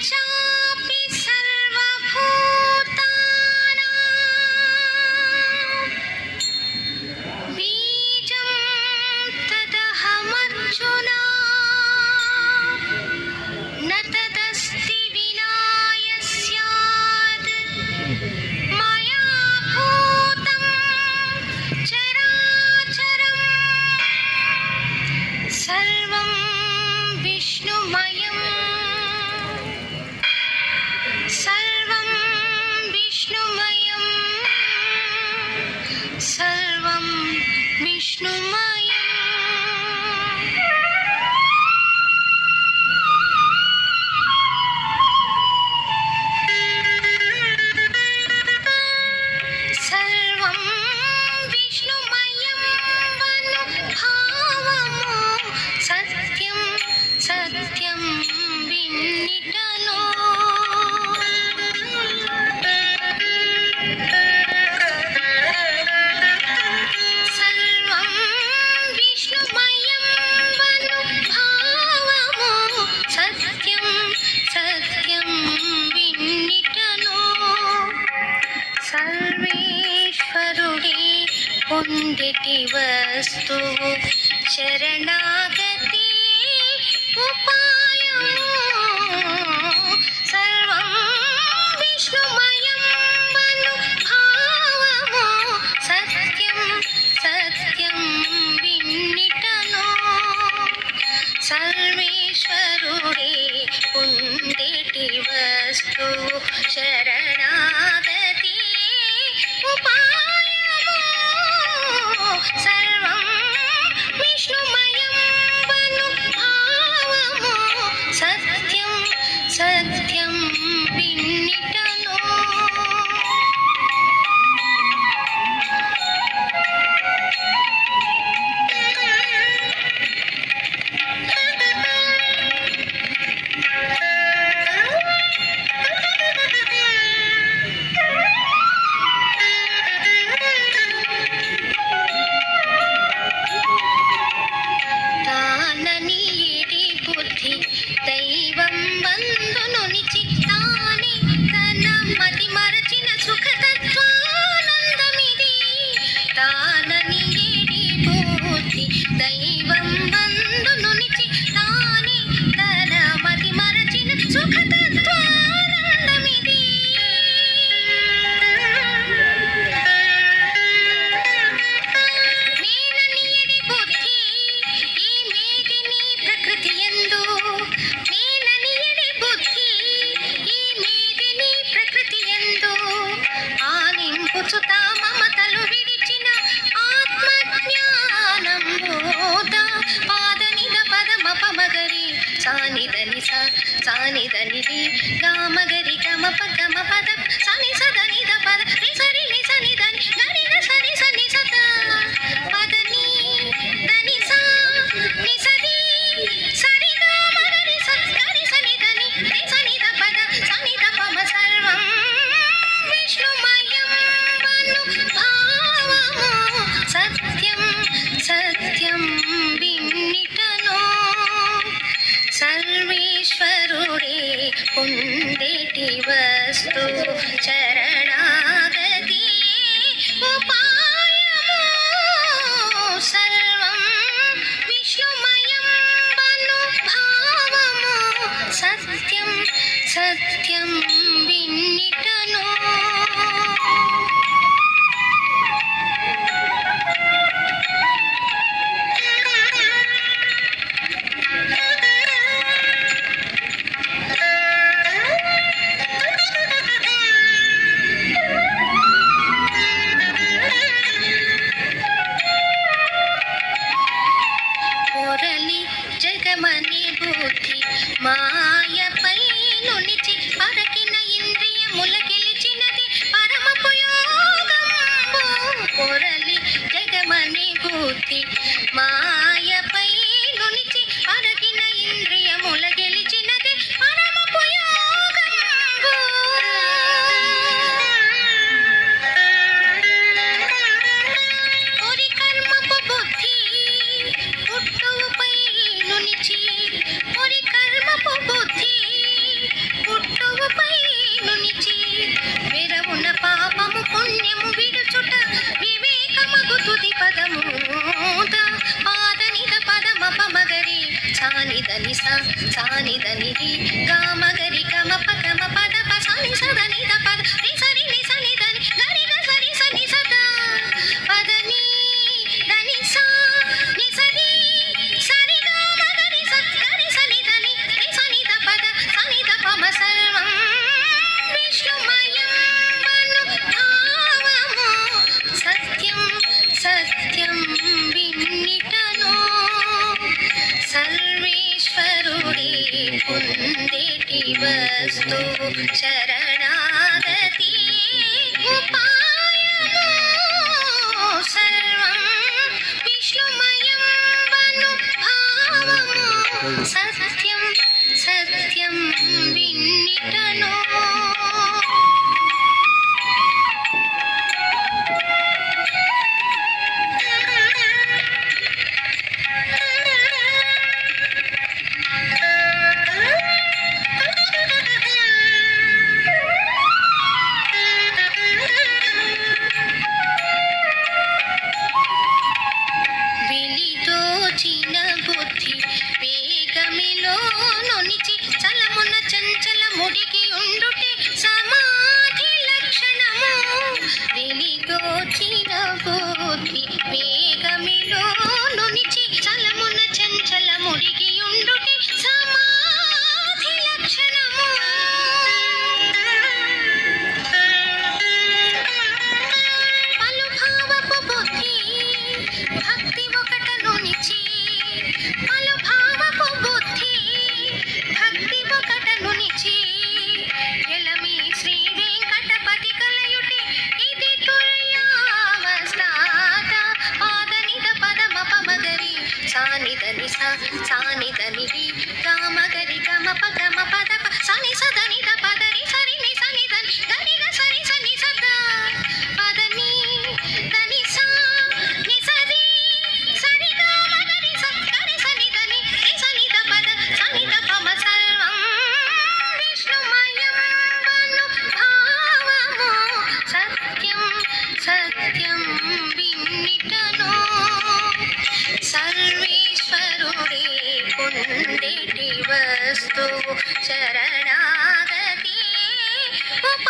चापि सर्वभूतानां बीजं तदहमर्जुन न तदस्ति विना यस्यात् मया भूतं चराचरं सर्वं विष्णुमयं सर्वं विष्णुमयं सर्वं विष्णुमयम् सर्वं विष्णुमयं वनुभावमो सत्यं सत्यं विन्निटनो सर्वं विष्णुमयं वनुभावमो सत्यं सत्यं विन्निटनो सर्वेश्वरुडे పొందిటి వస్తువు శరణాగతి ఉపాయము సర్వం విష్ణుమయం వనుభావము సత్యం సత్యం విన్నిటను సర్వేశ్వరుడే పొందిటి వస్తువు శరణాగతి ఉపాయము సర్వం విష్ణుమయం వనుభావము సత్యం సత్యం విన్నిటను తాననీడి బుద్ధి దైవం బంధును నిచి తానే తన మతి మరచిన సుఖతత్వానందమిది తాననీడి బుద్ధి దైవం బంధును నిచి తానే తన మతి మరచిన సుఖతత్వానందమిది మేననియడి బుద్ధి ఈ మేదిని ప్రకృతి యందు మేననియడి బుద్ధి ఈ మేదిని ప్రకృతి యందు ఆలింపుచుత మమతలు విడిచిన ఆత్మజ్ఞానం బోధ పాదనిద పదమ పమగరి సానిదని సానిదని గామగరి గమ పగమ పద సని సదనిద పద రి సరి ని సని దని గరి న సరి సని సద పదని దని సా ని సది సరి గామగరి సరి సని దని రి సని ద పద సని ద పమ సర్వం విష్ణుమయం వనుభావము సత్యం సత్యం విన్నిటను సర్వేశ్వరుడే పొందేటి వస్తు చరణాగతి ఉపాయము సర్వం విష్ణుమయం వనుభావము సత్యం సత్యం విన్నిటను పొరలి జగమని బుద్ధి మాయపై నునిచి పరకిన ఇంద్రియముల గెలిచినది పరమపుయోగంబు పొరలి జగమని బుద్ధి మాయపై నునిచి పరకిన ఇంద్రియముల గెలిచినది పరమపుయోగంబు పొరి కర్మపు బుద్ధి పుట్టుపై నునిచి పొరి కర్మపు బుద్ధి దని స సాని దని రి గామ గరి గమ ప గమ పద ప సాని స దని ద పద రి సరి ని సని దని గరి గ సరి సని సద పదని దని స ని సరి సరి గామ గరి స గరి సని దని రి సని ద పద సని ద ప మ సర్వం విష్ణుమయం వను భావము సత్యం సత్యం విన్నిటను సర్వేశ్వరుడే పొందేటి వస్తు శరణాగతి ఉపాయము సర్వం విష్ణుమయం వను భావము సత్యం సత్యం విన్నిటను వెలిదోచిన బుద్ధి వేగమిలో నొనిచి చలమున చంచల ముడికి ఉండుటే సమాధి లక్షణము వెలిదోచిన బుద్ధి వేగమిలో నొనిచి చలమున చంచల ముడికి ఉండుటే సమాధి లక్షణము పలు భావపు బుద్ధి భక్తి ఒకటను నిచి పలు భావపు బుద్ధి భక్తి ఒకటను నిచి ఎలమి శ్రీ వెంకటపతి కలయుటే ఇది తుల్యావస్థాత పాదనిద పదమ పమగరి సానిదని స సానిదని రి గామగరి గమ పగమ పద ప సని సదని ద పదరి సరి ని సని దని గరి గ సరి సని సద పదని దని స ని సరి సరి గామగరి స గరి సని దని రి సని ద పద సని ద పమ సర్వం విష్ణుమయం వను భావము సత్యం సత్యం విన్నిటను సర్వేశ్వరుడే పొందేటి వస్తు శరణాగతి ఉప